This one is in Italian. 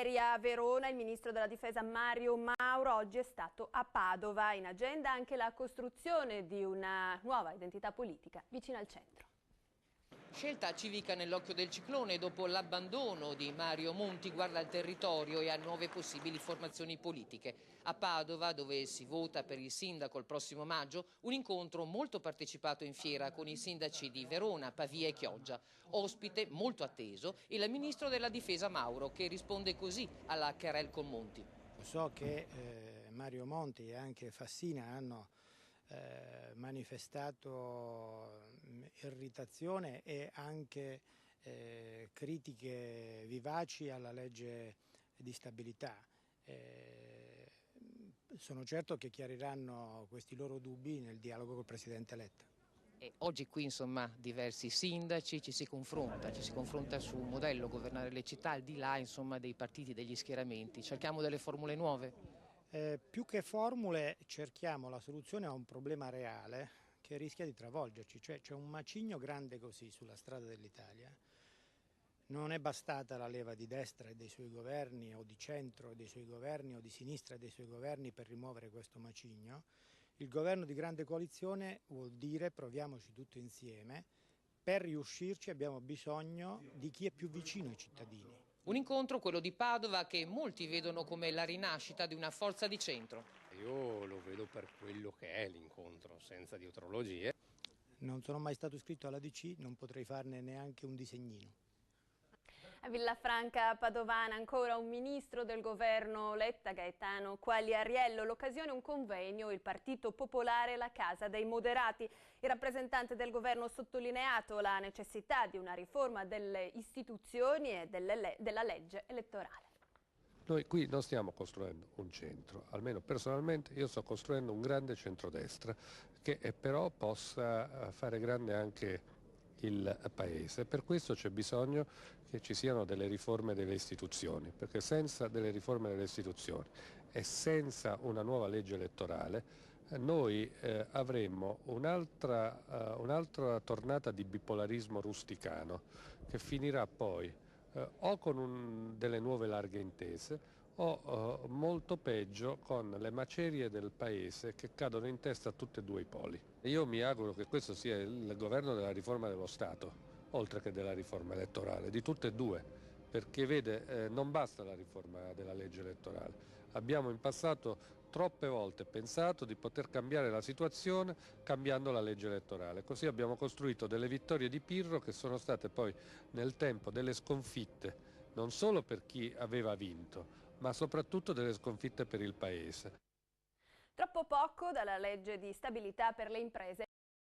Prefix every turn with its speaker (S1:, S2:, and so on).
S1: Ieri a Verona il ministro della Difesa Mario Mauro, oggi è stato a Padova. In agenda anche la costruzione di una nuova identità politica vicino al centro.
S2: Scelta civica nell'occhio del ciclone dopo l'abbandono di Mario Monti guarda al territorio e a nuove possibili formazioni politiche. A Padova, dove si vota per il sindaco il prossimo maggio, un incontro molto partecipato in fiera con i sindaci di Verona, Pavia e Chioggia. Ospite molto atteso il ministro della Difesa Mauro, che risponde così alla querel con Monti.
S3: So che Mario Monti e anche Fassina hanno manifestato irritazione e anche critiche vivaci alla legge di stabilità. Sono certo che chiariranno questi loro dubbi nel dialogo col Presidente Letta.
S2: E oggi qui insomma diversi sindaci, ci si confronta su un modello, governare le città al di là insomma dei partiti, degli schieramenti. Cerchiamo delle formule nuove?
S3: Più che formule cerchiamo la soluzione a un problema reale che rischia di travolgerci, cioè c'è un macigno grande così sulla strada dell'Italia. Non è bastata la leva di destra e dei suoi governi o di centro e dei suoi governi o di sinistra e dei suoi governi per rimuovere questo macigno. Il governo di grande coalizione vuol dire proviamoci tutti insieme, per riuscirci abbiamo bisogno di chi è più vicino ai cittadini.
S2: Un incontro, quello di Padova, che molti vedono come la rinascita di una forza di centro.
S4: Io lo vedo per quello che è l'incontro, senza dietrologie.
S3: Non sono mai stato iscritto alla DC, non potrei farne neanche un disegnino.
S1: A Villafranca Padovana ancora un ministro del governo Letta, Gaetano Quagliariello. L'occasione un convegno, il Partito Popolare e la Casa dei Moderati. Il rappresentante del governo ha sottolineato la necessità di una riforma delle istituzioni e della legge elettorale.
S5: Noi qui non stiamo costruendo un centro, almeno personalmente io sto costruendo un grande centrodestra che però possa fare grande anche il Paese. Per questo c'è bisogno che ci siano delle riforme delle istituzioni, perché senza delle riforme delle istituzioni e senza una nuova legge elettorale noi avremmo un'altra tornata di bipolarismo rusticano che finirà poi o con delle nuove larghe intese o molto peggio con le macerie del Paese che cadono in testa a tutti e due i poli. Io mi auguro che questo sia il governo della riforma dello Stato, oltre che della riforma elettorale, di tutte e due, perché vede, non basta la riforma della legge elettorale. Abbiamo in passato troppe volte pensato di poter cambiare la situazione cambiando la legge elettorale. Così abbiamo costruito delle vittorie di Pirro che sono state poi nel tempo delle sconfitte, non solo per chi aveva vinto, ma soprattutto delle sconfitte per il Paese.
S1: Troppo poco dalla legge di stabilità per le imprese.